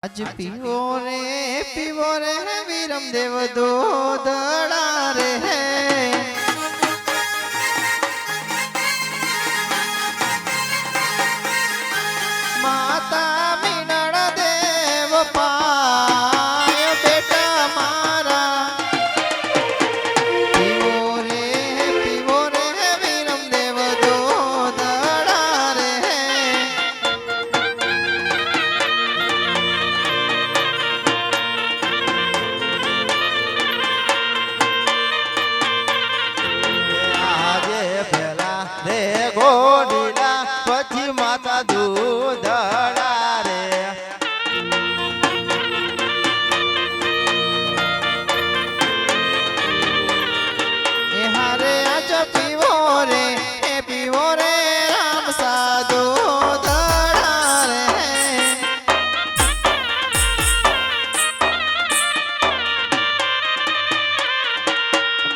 આજ પીવો રે વીરમ દેવ દોદડા રે માતા મીનળ દેવ પાય બેટા મારા પીવો રે વીરમ દેવ દોદડા રે ગોડીલા પછી માતા દૂધડા રે એ હારે આજ પીવો રે રામ સાધુ દડા રે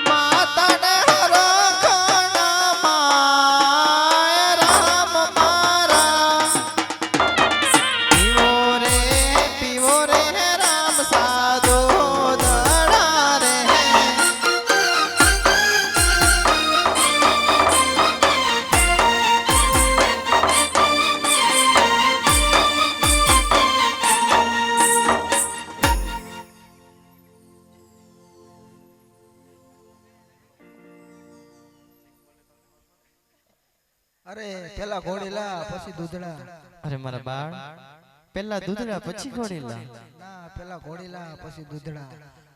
માતા ને અરે પેલા ઘોડીલા પછી દૂધડા. અરે મારા બાળ પેલા દૂધડા પછી ઘોડીલા ના પેલા ઘોડીલા પછી દૂધડા.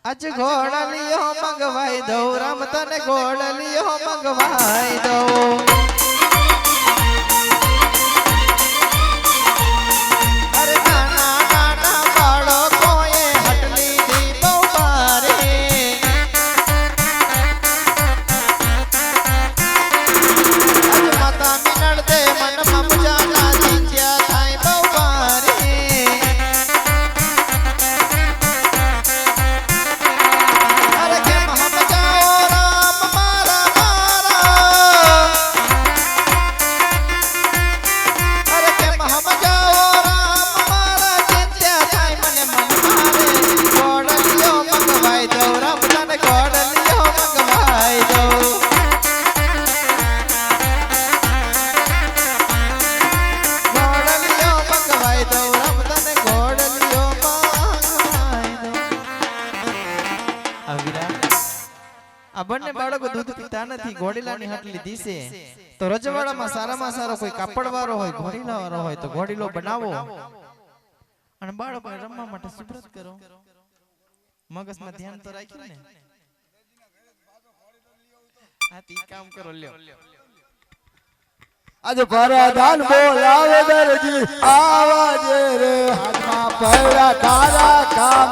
આજ ઘોડલીઓ મંગવાઈ દઉં રામ તને ઘોડલીઓ મંગવાઈ દઉં અરે નાના નાના બાળકોએ હટલી દી બહુ બારે આજ માતા મીનળ દે મનમાં મુજાના જીત્યા થાય બહુ બારે અરે કેમ હમ જાઓ રામ મારા મારા અરે કેમ હમ જાઓ રામ મારા જીત્યા થાય મને મન મારે ઘોડલીઓ મંગવાઈ દઉં રામ તને ઘોડલીઓ મંગવાઈ દઉં ઘોડલીઓ મંગવાઈ દઉં રામ તને ઘોડલીઓ મંગવાઈ દઉં આ બંને બાળકો દૂધ પીતા નથી ઘોડીલાની હાટલી દીશે તો રજવાડામાં સારામાં સારો કોઈ કાપડ વાળો હોય ઘોડીલા વાળો હોય તો ઘોડીલો બનાવો અને બાળકો રમવા માટે સુબ્રત કરો મગજમાં ધ્યાન તો રાખ્યું ને હા તી કામ કરો લ્યો આજે પરાધાન બોલાવે દરજી આવાજે રે હાથમાં પડ્યા તારા કામ.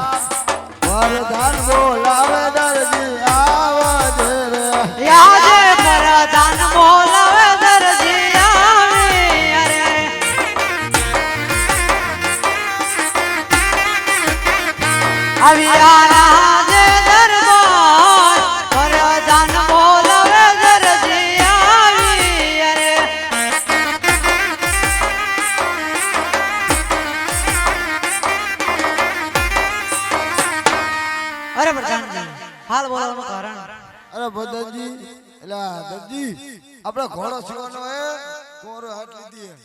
પરાધાન બોલાવે દરજી આવાજે રે યાદે પરદાન બોલાવે દરજી આવે અરે આવી આરાજે દરબાર પરદાન બોલાવે દરજી આવી અરે અરે પ્રધાનજી હાલ બોલાવવાનું કારણ અરે બદનજી એલા દરજી આપડા ઘોડો સીવાનો હે કોરો હાથ લીધી હે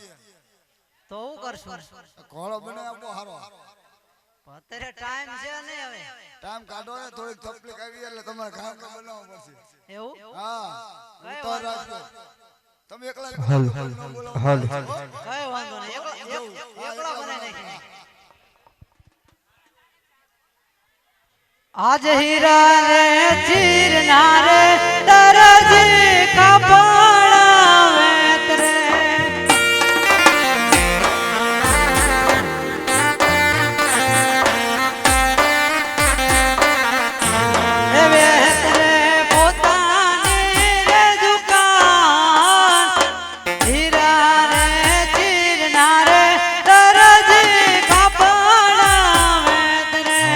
તો હું કરશું ઘોડો બને આપો હારો અત્યારે ટાઈમ છે ને હવે ટાઈમ કાઢો ને થોડીક તકલીફ આવી એટલે તમારે કામ તો બનાવવું પડશે. એવું હા કઈ તો વાંધો રાખજો તમે એકલા કઈ વાંધો નહીં એકલા બનાવી નાખી આજ હીરા રે ચીરના રે દરજી કપડા વેતરે એ વેતરે પોતાની રે દુકાન હીરા રે ચીરના રે દરજી કપડા વેતરે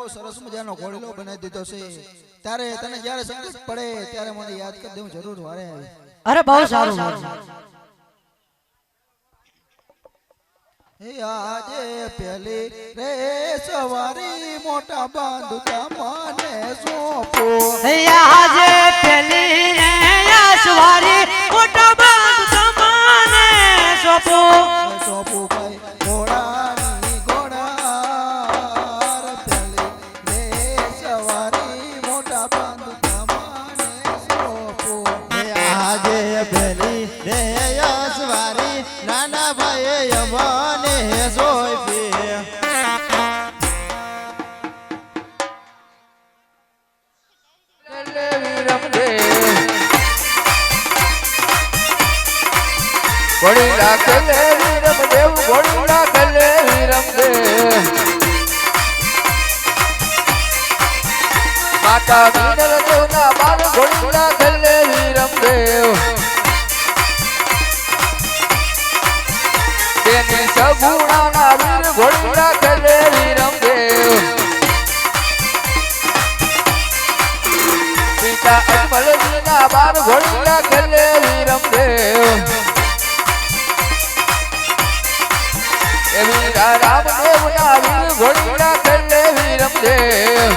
બહુ સરસ મજાનો ઘોડીલો બનાવી દીધો છે ત્યારે તને જ્યારે સંકટ પડે ત્યારે મને યાદ કરી દેવું જરૂર વારે આવે અરે બહુ સારું હે આજે પેલી રે સવારી મોટા બાંધુ તમને સોંપો આજે પેલી રે સવારી મોટા બાંધુ તમને સોંપો સોંપો ભાઈ ઘોડાની ઘોડાર પેલી રે સવારી મોટા બાંધુ તમને સોંપો આજે પેલી રે સવારી નાના ભાઈ અમને સોંપી ઘોડીલા ખેલે વીરમદેવ ઘોડીલા ખેલે વીરમદેવ માતા વીરલ દેવના બાર ઘોડીલા ખેલે વીરમદેવ તેની સગુણાના વીર ઘોડીલા ખેલે વીરમદેવ પિતા અજમલજીના બાર ઘોડીલા ખેલે વીરમદેવ વીરા રામદેવ ના વીર ઘોડીલા ખેલે વીરમદેવ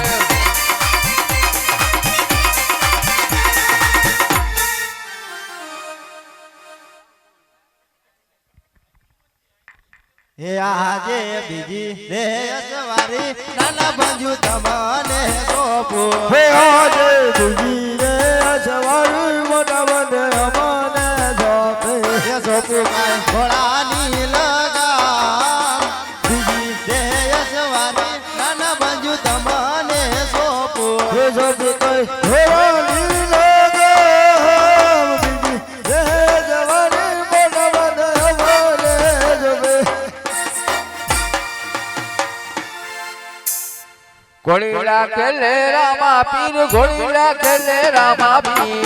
હે આજે બીજી રે સવારી નાના બાંધુ તમને સોંપું હે આજે બીજી રે સવારી મોટા બાંધુ અમને સોંપે સોંપું કાંઈ ઘોડાની લગામ બીજી રે સવારી નાના બાંધુ તમને સોંપું હે સોંપે કઈ ઘોડાની લગામ બીજી રે સવારી મોટા બાંધુ અમને સોંપે ઘોડીલા ખેલે રામા પીર ઘોડીલા ખેલે રામા પીર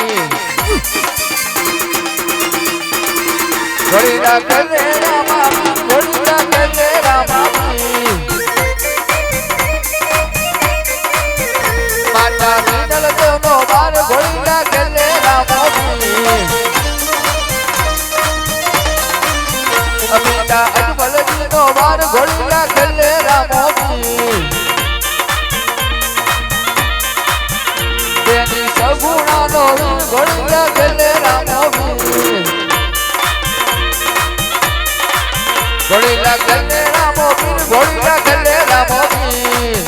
ઘોડીલા ખેલે રામા પીર ઘોડીલા ખેલે રામા પીર માતા વીરલ દેવનો બાર ઘોડીલા ખેલે રામા પીર અમિતા અજમલજીનો બાર ઘોડીલા ખેલે રામા પીર તેની સગુણાનો ઘોડીલા ખેલે રામો વીર ઘોડીલા ખેલે રામો વીર ઘોડીલા ખેલે રામો વીર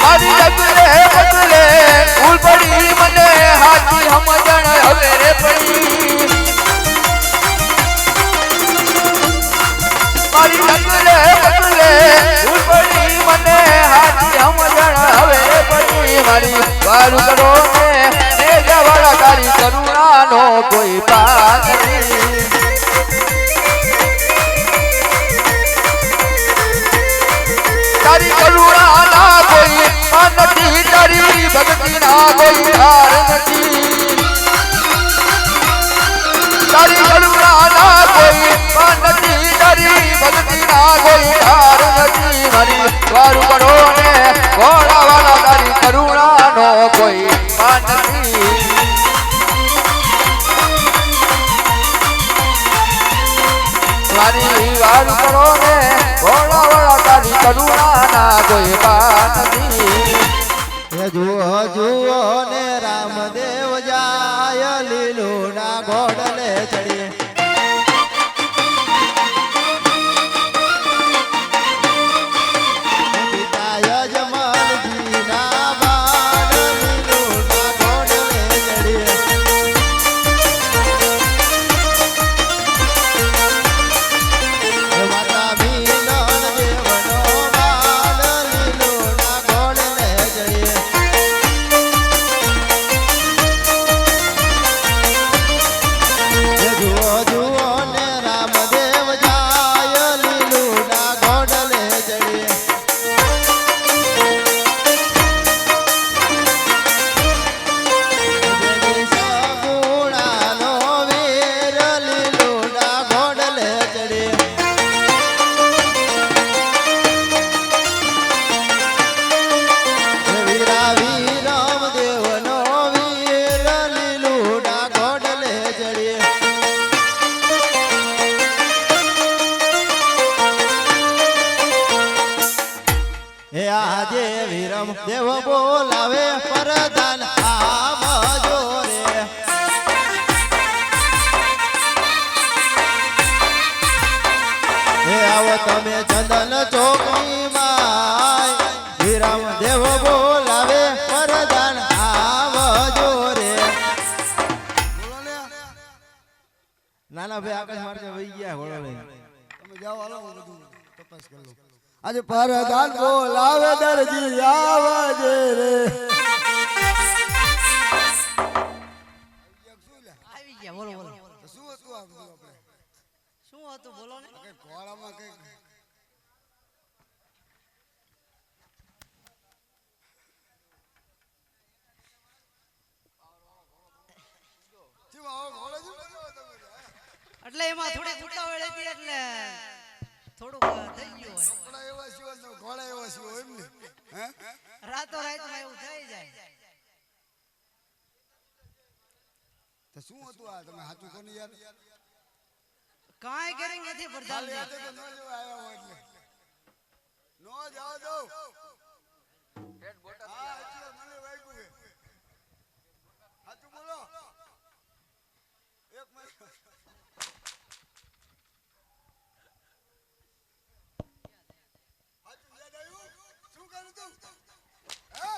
મારી લગલે બદલે ફૂલ પડી મને હાથી સમજણ હવે રે પડી મારી લગલે બદલે ફૂલ પડી મને હાથી સમજણ હવે રે પડી મારી વારું કરો ને જવાળા તારી કરુણાનો કોઈ પાર નથી તારી કરુણા ના કોઈ નથી તારી ભક્તિ ના કોઈ હાર નથી તારી કરુણા ના કોઈ નથી તારી ભક્તિ ના કોઈ હાર નથી મારી વારું કરો ને ઘોડા વાળા તારી કરુણા નો કોઈ પાર નથી મારી વારું કરો ને ઘોડા વાળા તારી કરુણા ના કોઈ પાર નથી જુઓ જુઓ ને રામદેવ જાય લીલું ના ઘોડલે ચડીએ પિતા યજમાનજી ના બાણ લીલું ના ઘોડલે ચડીએ માતા મીનન દેવનો બાણ લીલું ના ઘોડલે ચડીએ ભાઈ આકાશ મારજે વહી ગયા ઘોડો લઈને. તમે જાઓ હાલો હું બધું તપાસ કરી લઉં. આજે પરદાન બોલાવે દરજી આવજે રે. આવી ગયા બોલો બોલો શું હતું આ બધું આપણે? શું હતું બોલો ને કઈ ઘોડામાં કઈ એટલે એમાં થોડી ઉતાવળ હતી એટલે થોડુંક થઈ ગયું હોય ઘોડા એવા સિવાય તો ઘોડા એવા સિવાય એમ ને હે રાતો રાતમાં એવું થઈ જાય તો શું હતું આ તમે સાચું કોની યાર કાંઈ કરી નથી ખાલી પ્રધાનજી હાથે તો ન જવા આવ્યા હોય એટલે નો જાવ દઉં હા હજી મને વાગ્યું છે સાચું બોલો એક મિનિટ સાચું યાદ આવ્યું શું કરું તું હે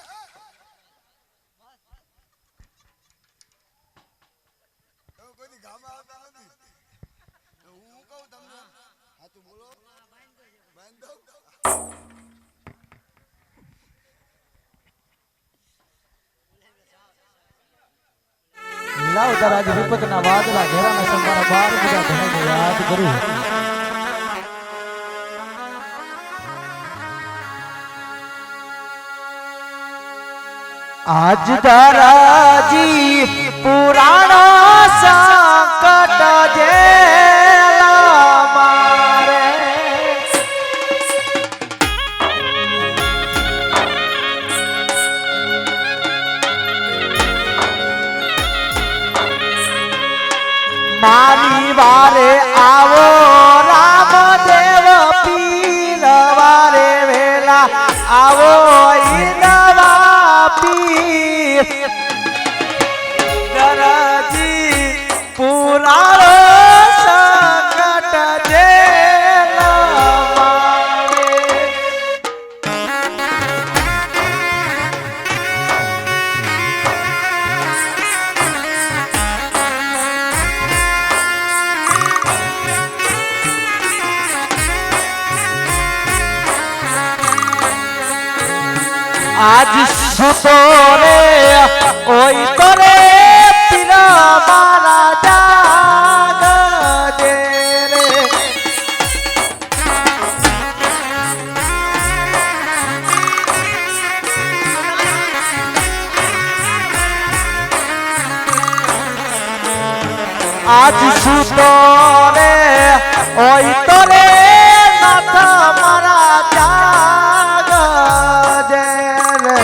તો કોઈ ગામમાં આવતા નથી તો હું કહું તમને સાચું બોલો બાંધો લાવ તારા જ વિપતના વાદળા ઘેરાના સંભાળા બાર બધા ધણીને યાદ કરું. આજ તારાજી પુરાણો સંકટ જેલા મારે મારી વારે આવો રામદેવ પીર વારે વેલા આવો ઈનવા પીર દરજી પુરાણો સંકટ જેલા મારે આજ સુતો રે ઓય તો રે પીરા મારા જાગજે રે આજ સુતો રે ઓય તો રે નાથ મારા જાગજે રે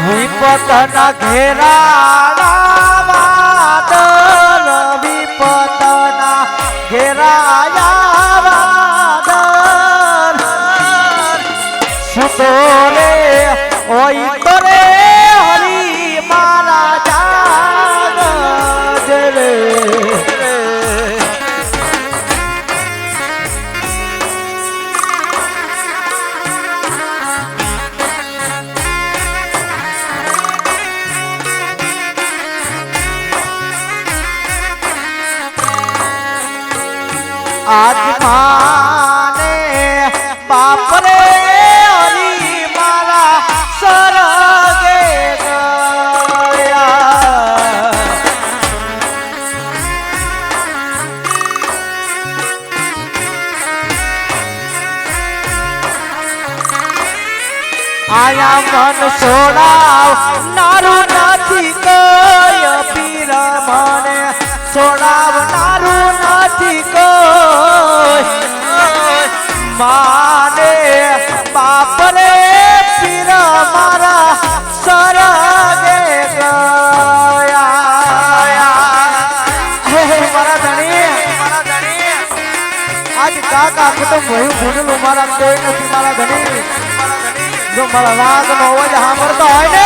વિપતના ઘેરાયા વાદળ વિપતના ઘેરાયા વાદળ સુતો રે ઓય તો રે હરી મારા જાગજ રે આજ માને બાપ રે હરી મારા સરગે ગયા આયા મન છોડાવ નારું નથી કય પીર મને છોડાવનારું નથી કોઈ માને બાપ રે પીર મારા સરગે ગયા મારા ધણી આજ કાકા કુટુંબ ભયું ભૂંડલું મારા કોઈ નથી મારા ધણી જો મારા વાઘ નો અવાજ સાંભળતો હોય ને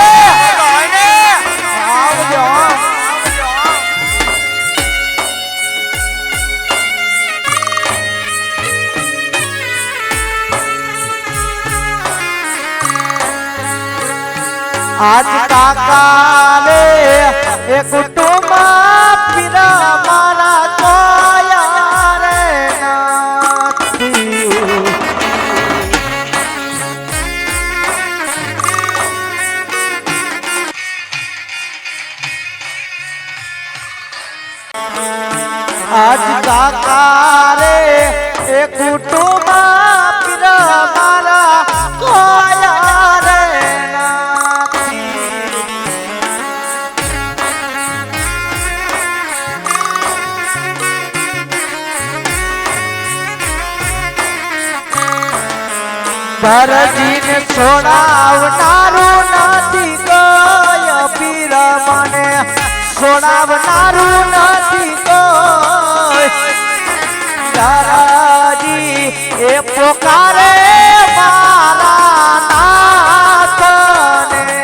આજ કાકા રે એ કુટુંબ પીરા મારા કોયા રે નથી આજ કાકા રે એ કુટુંબ પીરા મારા કોયા રે ભરજીને છોડાવનારું નથી કોઈ પીર મને છોડાવનારું નથી કોઈ ભરજી એ પોકારે મારા નાથને રે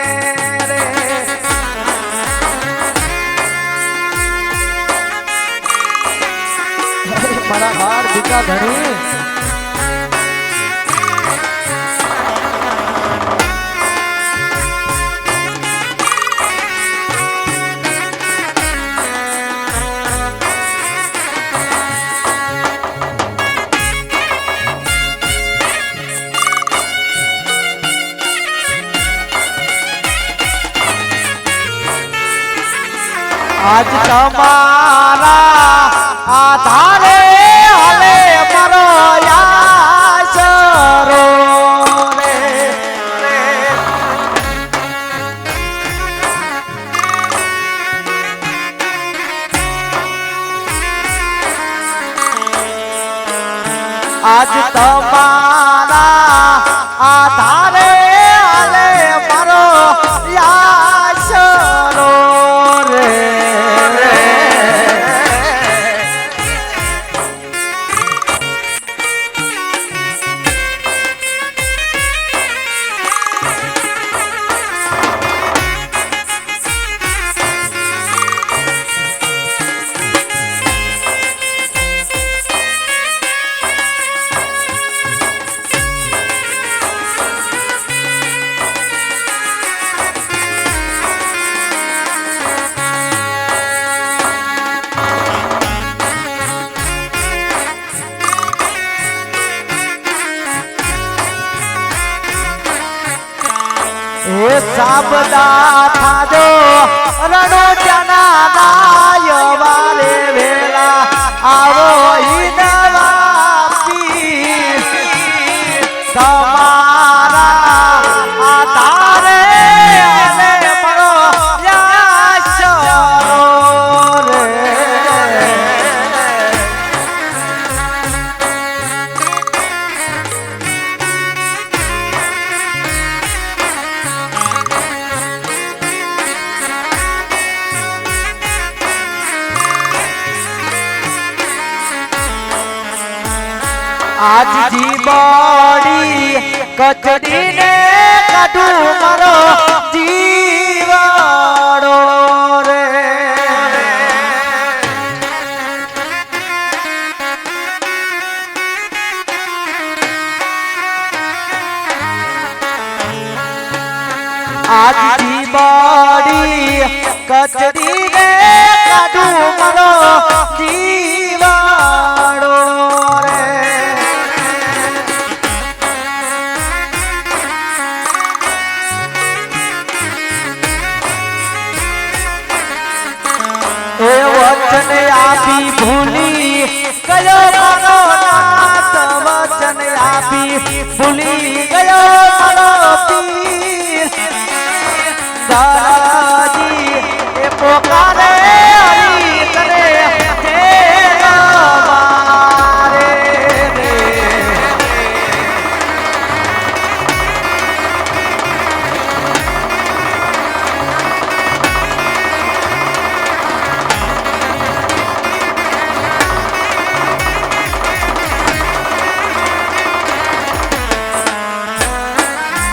મારા બાર દીકા ધણી આજ તમારા આધારે હલે મારો યાસરો રે આજ તમારા આધારે હલે મારો યાસરો રે હે સાબદા થાજો રણો જના નાય વારે વેલા આવો ઈનવા પીર તમારા આધારે અને મરો યાશરો રે આજ જીબડી કચડીને કાઢું મારો જીવાડો રે આજ જીબડી કચડીને કાઢું મારો જીવાડો રે એ વચન આપી ભૂલી ગયો મારો નાથ વચન આપી ભૂલી ગયો મારો પીર દાદી એ પોકારે હરી કરે હે મારે રે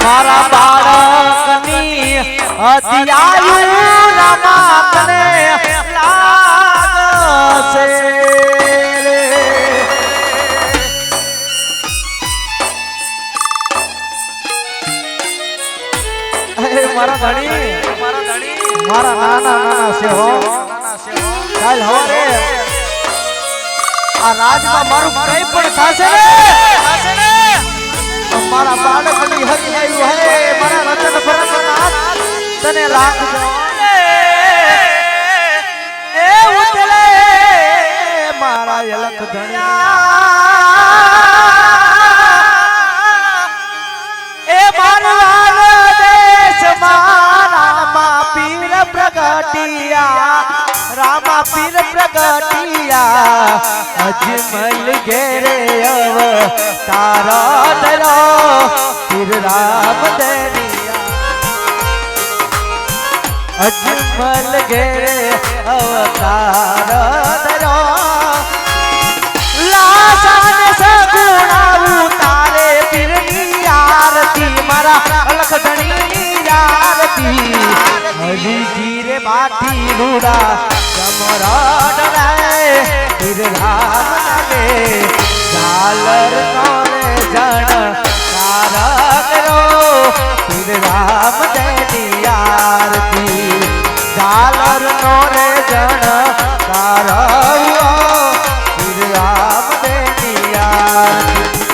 મારા બાળકની હત્યાયું રમાતને લાગશે રે મારા ધણી મારા નાના નાના સેવો કાલ હવારે આ રાજમાં મારું કઈ પણ થાશે ને તો મારા બાળકની હરી આવ્યું હે મારા રતન ભરતનાથ તને રાખજો એ ઉતલે મારા યલક ધણિયા એ મારા દેશ મારા પીર પ્રગટિયા રામા પીર પ્રગટિયા અજમલ ઘેરે અવ તારા દરો પીર રામ દરિયા અજમલ ઘેરે અવતાર દરો લાસાન સગુણા તારે પીરની આરતી મારા અલખ ધણીની આરતી હરી જીરે બાટી નુડા ચમરા ડરાય પીર રામ લાગે ઝાલર કોરે જણ તારા કરો પીર રામ દેની આરતી ઝાલર કોરે જણ તારા પીર રામ દેની આરતી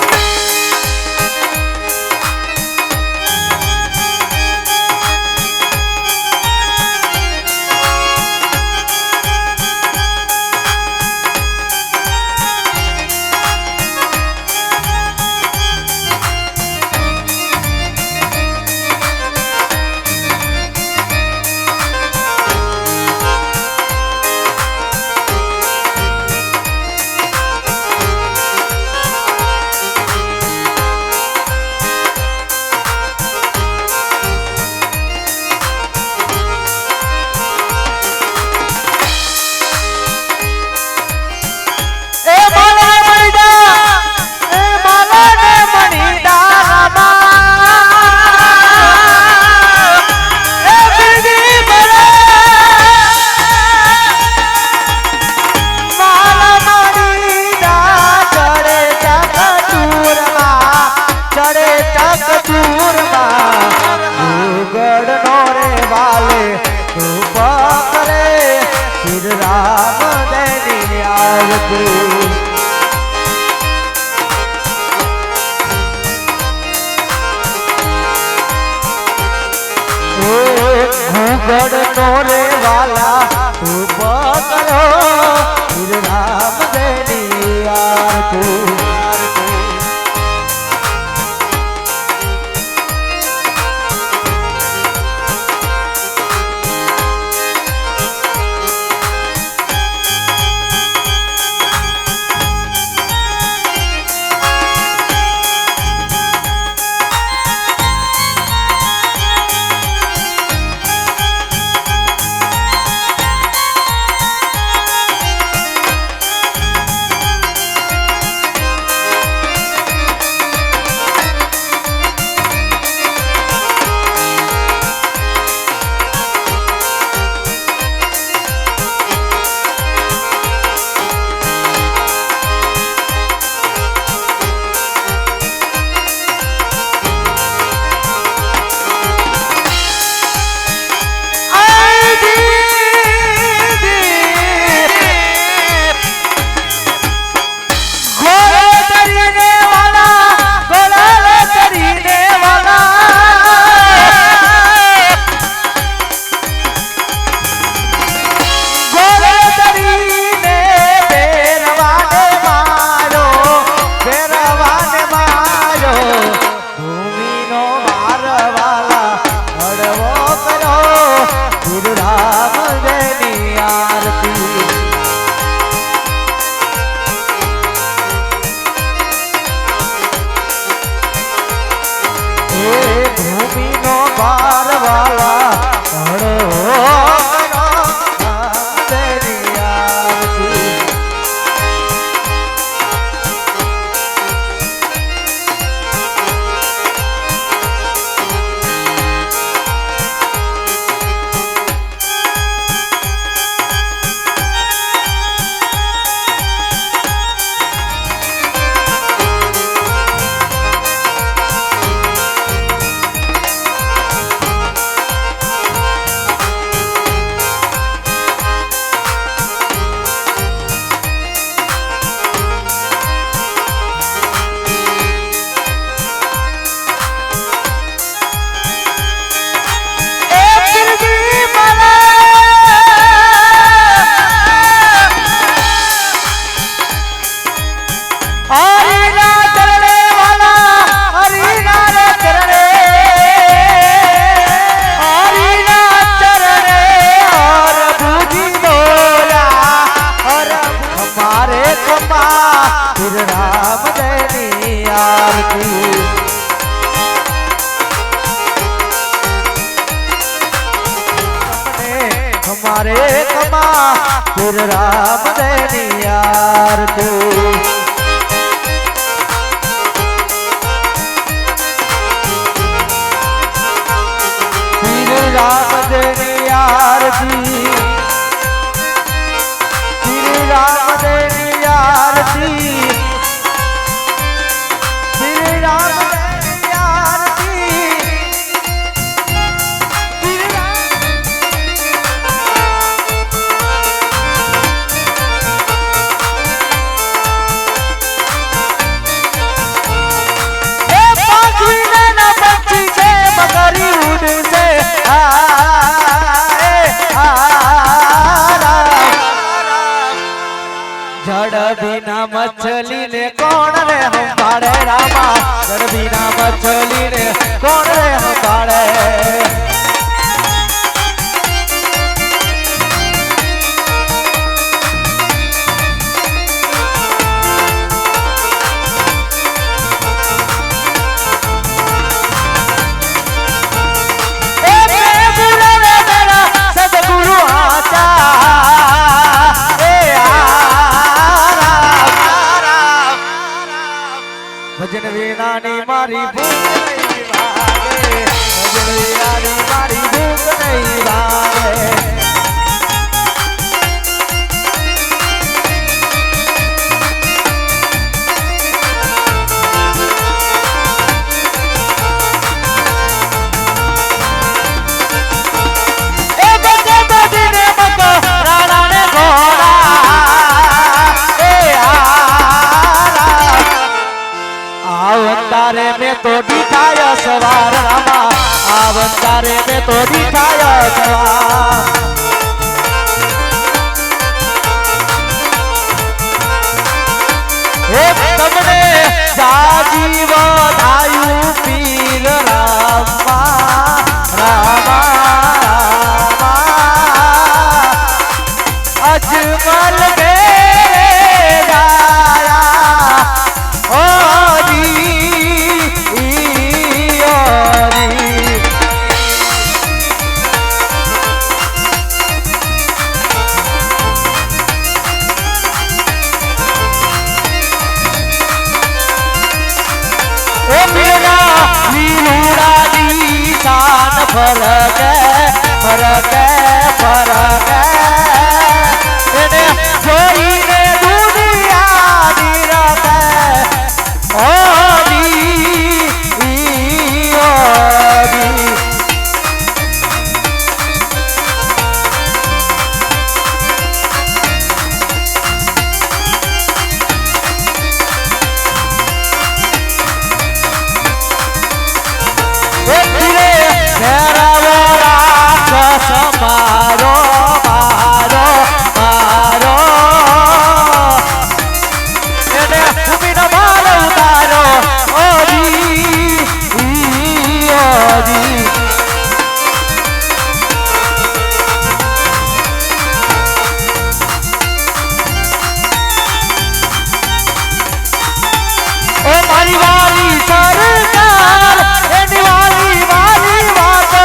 ઘૂંઘડ નો રે વાલા ઊભો કરો પીર રામ દેની આરતી રામા શ્રી રામ દેની આરતી શ્રી રામ દેની આરતી શ્રી રામ દેની આરતી શ્રી રામ દેની આરતી શ્રી એ પાંખીને ના પક્ષી છે મગરી ઉડશે જડ વિના મછલી ને કોણ રે સંભાળે રામા જડ વિના મછલી ને કોણ રે સંભાળે ભજન વિનાની મારી ભૂખ નહીં લાગે ભજન વિનાની મારી ભૂખ નહીં લાગે એ બધે બધીને મકો રાણાને ઘોડા એ આવતારે મેં તો દીઠાય સવાર રામા આવતારે મેં તો દીઠાય સવાર હે તમને સાજીવ ધાયું પીર રામા રામા અજમલ કે ગાયા ફરક ફરક ફરક એને જોઈને દુનિયા નિરતે ઓડી ઓડી મારો મારો મારો એને ભૂમિનો મારો ઉતારો ઓડી ઓડી ઓ મારી વાલી સરકાર એની વાલી વાલી વાતો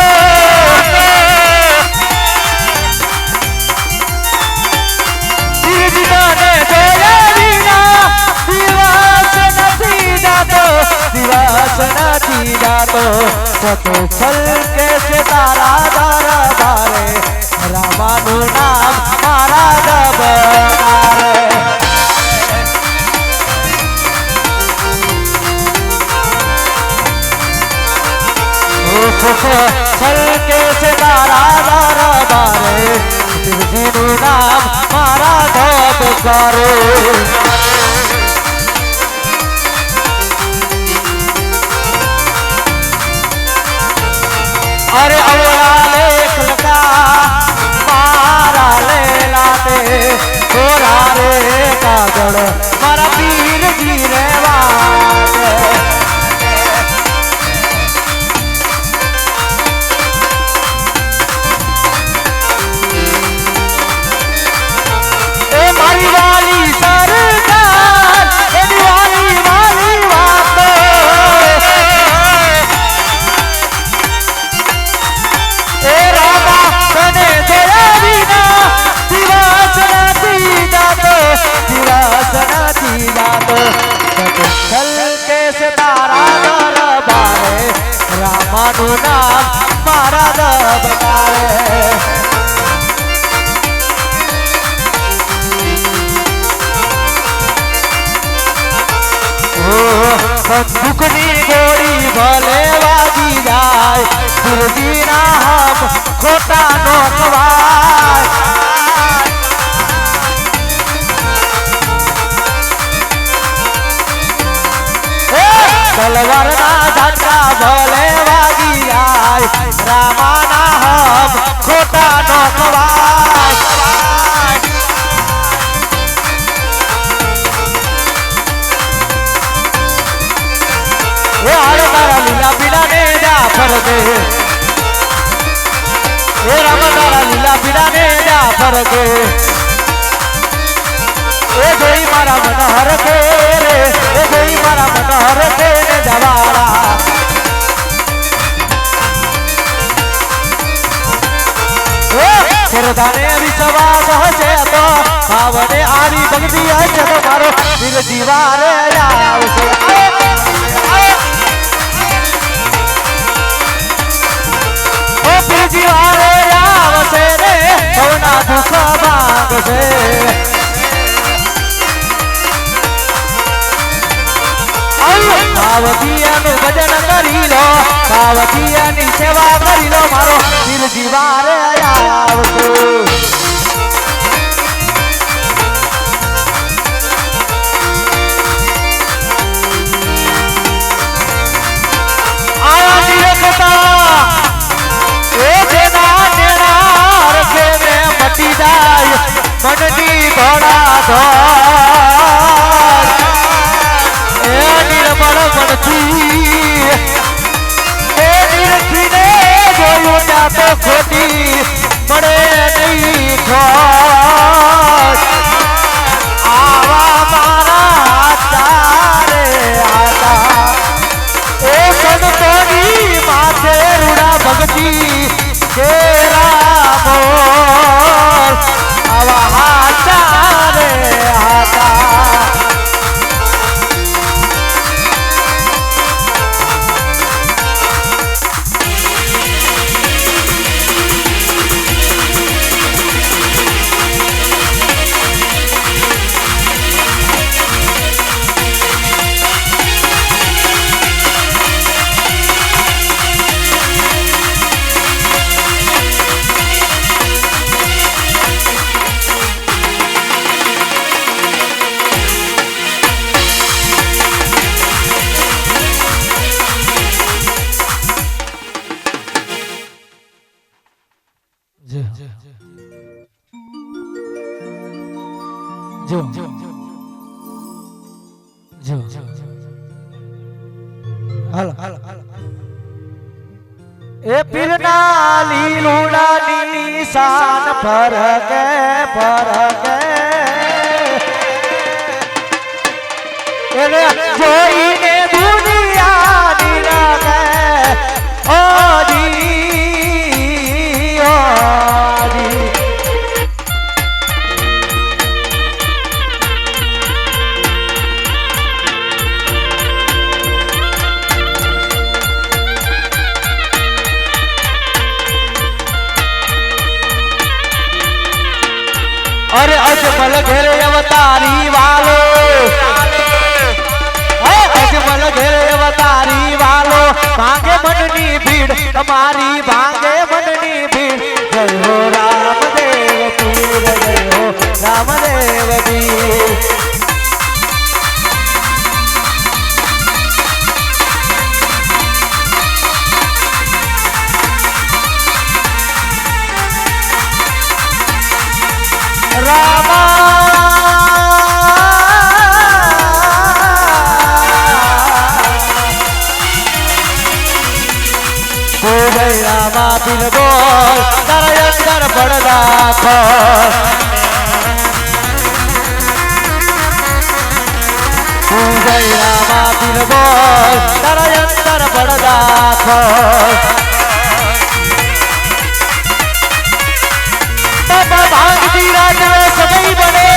दिवस नहीं जातो तो फल कैसे तारा दरबारे रामानु नाम मारा दरबारे फल कैसे तारा दरबारे शिवजीनु नाम मारा दरबारे अरे अवरा लेख लगा मारा ले लाते थोड़ा रे कागड़ मारा पीर जी रे वाले ए मारी वाली सरकार ए वाली वाली बात ए रामा तने दया विना માનું નામ મારા દબકારે બંદૂકની ગોળી ભલે વાગી જાય ગુરુજીના હમ ખોટા નો ખવાય તલવારના ઝાટકા ભલે વાગી જાય રામાના હમ ખોટા નો ખવાય લીલા પીડા ને જા ફરકે એ રામ તારા લીલા પીડા ને જા ફરકે એ જોઈ મારા મન હરકે રે એ જોઈ મારા મન હરકે ને જવાળા સરદાને વિશ્વાસ હશે તો ભાવને આરી ભક્તિ હશે તો મારો દિલ જીવારે આવશે જીવારે આવશે રે ભવના દુઃખ ભાગશે ભાવકીયાનું ભજન કરી લો ભાવકીયાની સેવા કરી લો મારો દિલ જીવારે આવશે આયા નિરખતા એ જેના નેણા રખે ને મટી જાય મનની ધોળા ધોળ એ નિર્મળ મનથી એ નિરખીને જોયું ત્યાં તો ખોટી મળે નહીં ખોટ આવા મારા તારે આતા એ સંતોની માથે રૂડા ભક્તિ કે રામો આવા હાચા રે હાચા એ પીરના લીલુડાની નિશાન ફરકે ફરકે એને જોઈને દુનિયાની લાગે ઓજી ઓજી अरे अजमल घेरे अवतारी वालो अजमल घेरे अवतारी वालो भांगे मननी भीड़ तुम्हारी भांगे मननी भीड़ जय हो रामदेव पीर जय हो रामदेव पीर रामा रामा दिल बोल तारा अंदर पड़दा खोल रामा दिल बोल तारा अंदर पड़दा खोल भांगती रात में सगई बने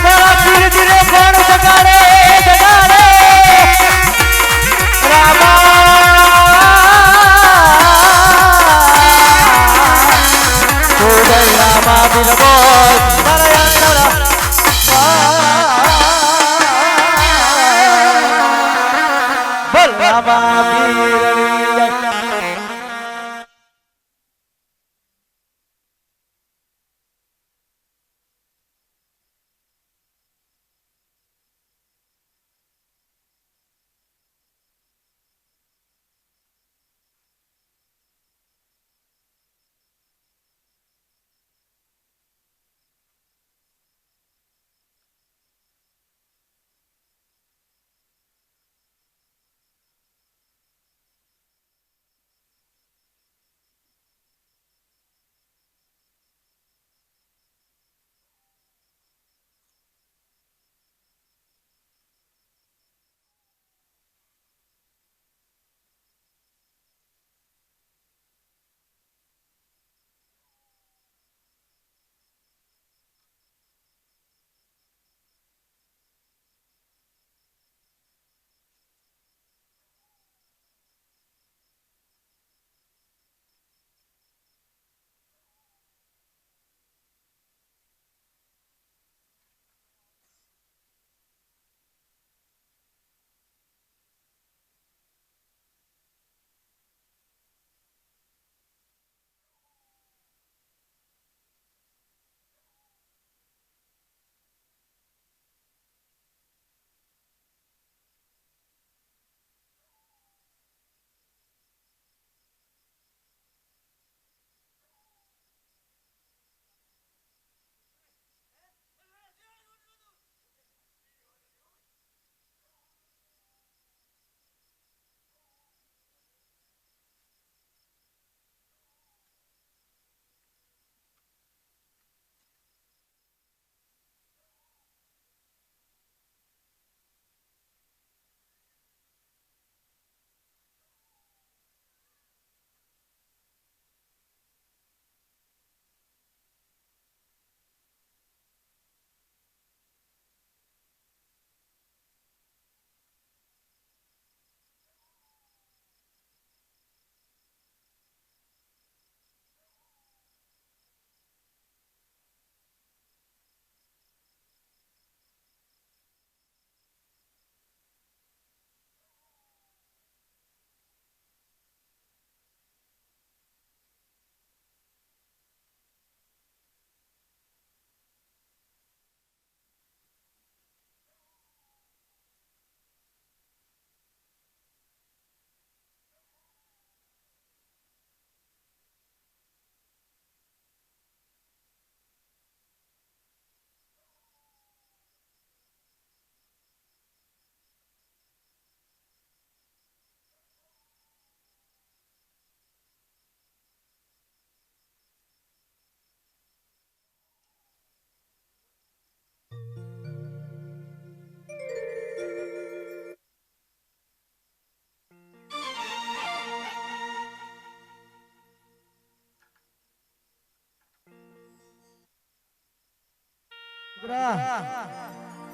मेरा धीरे धीरे कौन जगाड़े रामा પીરની જય.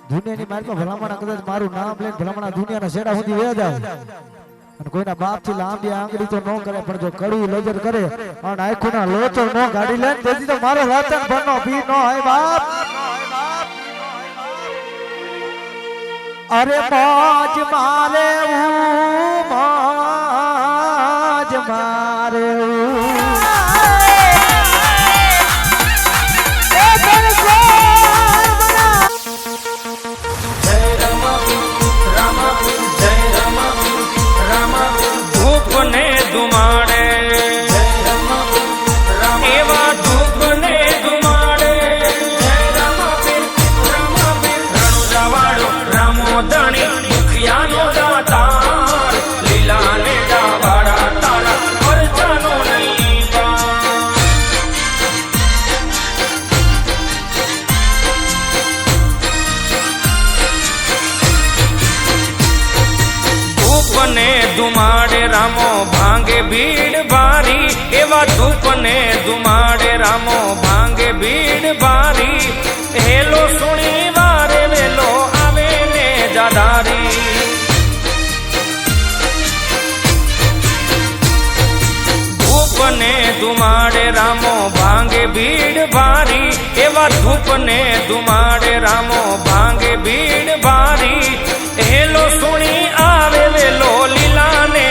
દુનિયાની માર્ગમાં ભલામણ કદાચ મારું નામ લઈને ભલામણ દુનિયાના છેડા સુધી વહી જાય અને કોઈના બાપ થી લાંબી આંગળી તો ન કરે પણ જો કડવી નજર કરે અને આંખોના લોચો ન ગાડી લે તેથી તો મારો રતન ભરનો ભી ન હોય બાપ. અરે મોજ મારે મોજ મારે ધુમાડે રામો ભાંગે ભીડ ભારી એવા ધૂપને ધુમાડે રામો ભાંગે ભીડ ભારી હેલો સુણી વારે વેલો આવે ને જાધારી ધૂપને ધુમાડે રામો ભાંગે ભીડ ભારી એવા ધૂપને ધુમાડે રામો ભાંગે ભીડ ભારી હેલો સુણી આવે વેલો લીલાને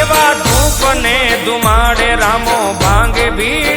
એવા ધૂપ ને ધુમાડે રામો ભાંગે ભીડ